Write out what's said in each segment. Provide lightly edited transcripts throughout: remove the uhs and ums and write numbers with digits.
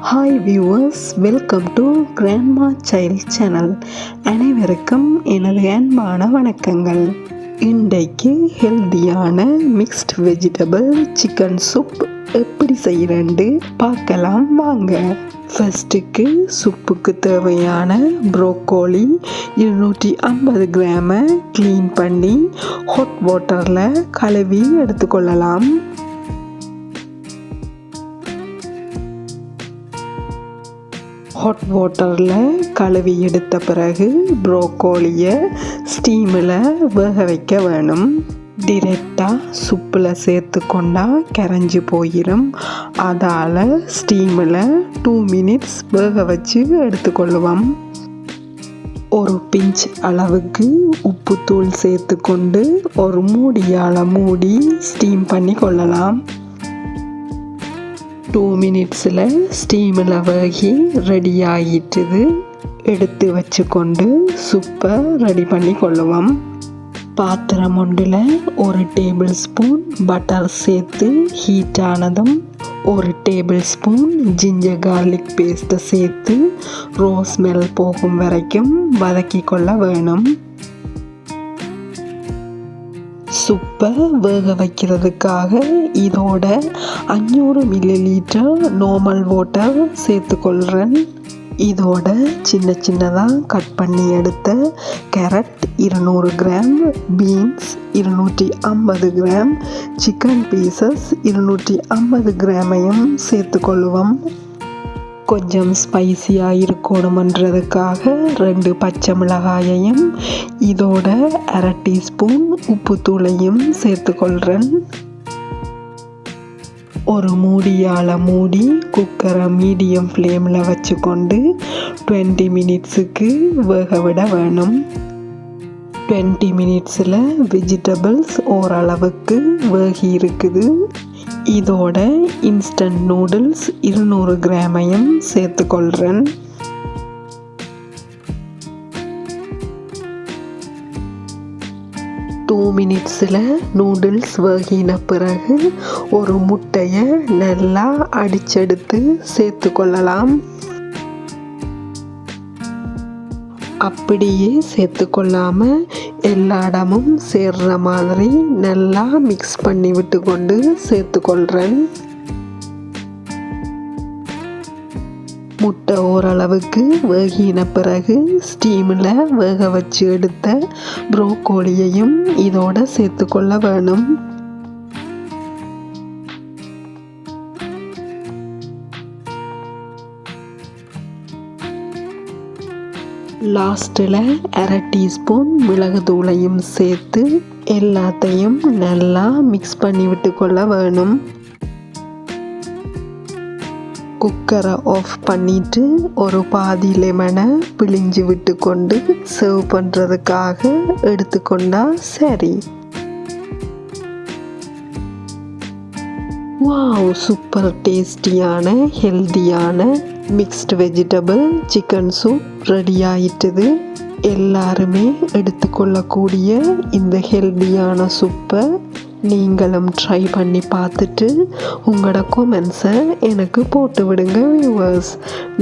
Hi viewers, welcome to grandma child channel. அனைவருக்கும் எனது அன்பான வணக்கங்கள். இன்றைக்கு ஹெல்தியான மிக்ஸ்ட் வெஜிடபிள் சிக்கன் சூப் எப்படி செய்யறேன்னு பார்க்கலாம் வாங்க. ஃபர்ஸ்ட்டுக்கு சூப்புக்கு தேவையான ப்ரோக்கோலி 250 கிராமை க்ளீன் பண்ணி ஹாட் வாட்டரில் கழுவி எடுத்துக்கொள்ளலாம். ஹாட் வாட்டரில் கழுவி எடுத்த பிறகு ப்ரோக்கோலியை ஸ்டீமில் வேக வைக்க வேணும். டிரெக்டாக சூப்பில் சேர்த்து கொண்டா கரைஞ்சி போயிடும். அதால் ஸ்டீமில் 2 மினிட்ஸ் வேக வச்சு எடுத்துக்கொள்ளுவோம். ஒரு பிஞ்ச் அளவுக்கு உப்புத்தூள் சேர்த்து கொண்டு ஒரு மூடியால் மூடி ஸ்டீம் பண்ணி கொள்ளலாம். 2 மினிட்ஸில் ஸ்டீமில் வேகி ரெடி ஆகிட்டுது. எடுத்து வச்சு கொண்டு சூப்பை ரெடி பண்ணி கொள்ளுவோம். பாத்திரம் ஒன்றில் 1 டேபிள் ஸ்பூன் பட்டர் சேர்த்து ஹீட் ஆனதும் 1 டேபிள் ஸ்பூன் ஜிஞ்சர் கார்லிக் பேஸ்ட்டை சேர்த்து ரோஸ் ஸ்மெல் போகும் வரைக்கும் வதக்கி கொள்ள வேணும். சூப்பை வேக வைக்கிறதுக்காக இதோட 500 மில்லிலீட்டர் நார்மல் வாட்டர் சேர்த்துக்கொள்கிறேன். இதோட சின்னதாக கட் பண்ணி எடுத்த carrot 200 gram, beans 250 gram, chicken pieces 250 கிராமையும் சேர்த்துக்கொள்ளுவோம். கொஞ்சம் ஸ்பைசியாக இருக்கணுமன்றதுக்காக 2 பச்சை மிளகாயையும் இதோட 1/2 டீஸ்பூன் உப்புத்தூளையும் சேர்த்துக்கொள்கிறேன். ஒரு மூடியால் மூடி குக்கரை மீடியம் ஃப்ளேமில் வச்சு கொண்டு 20 மினிட்ஸுக்கு வேக விட வேணும். 20 மினிட்ஸில் வெஜிடபிள்ஸ் ஓரளவுக்கு வேகி இருக்குது. இதோட இன்ஸ்டன்ட் நூடுல்ஸ் 200 கிராமையும் சேர்த்துக்கொள்கிறேன். மினிட்ஸில் நூடுல்ஸ் வேகின பிறகு ஒரு முட்டையை நல்லா அடிச்செடுத்து சேர்த்துக்கொள்ளலாம். அப்படியே சேர்த்துக்கொள்ளாமல் எல்லா இடமும் சேர்ற மாதிரி நல்லா மிக்ஸ் பண்ணி விட்டு கொண்டு சேர்த்துக்கொள்கிறேன். முட்டை ஓரளவுக்கு வேகின பிறகு ஸ்டீமில் வேக வச்சு எடுத்த ப்ரோக்கோலியையும் இதோட சேர்த்துக்கொள்ள வேணும். லாஸ்ட்டில் 1/2 டீஸ்பூன் மிளகுத்தூளையும் சேர்த்து எல்லாத்தையும் நல்லா மிக்ஸ் பண்ணி விட்டு கொள்ள வேணும். குக்கரை ஆஃப் பண்ணிட்டு ஒரு பாதி லெமனை பிழிஞ்சு விட்டு கொண்டு சர்வ் பண்ணுறதுக்காக எடுத்துக்கொண்டா சரி. வாவ், சூப்பர் டேஸ்டியான ஹெல்தியான mixed vegetable chicken soup ready ஆயிட்டுது. எல்லாருமே எடுத்துக்கொள்ளக்கூடிய இந்த ஹெல்தியான சூப்பை நீங்களும் ட்ரை பண்ணி பார்த்துட்டு உங்களோட கமெண்ட்ஸை எனக்கு போட்டு விடுங்க வியூவர்ஸ்.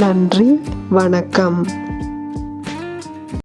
நன்றி, வணக்கம்.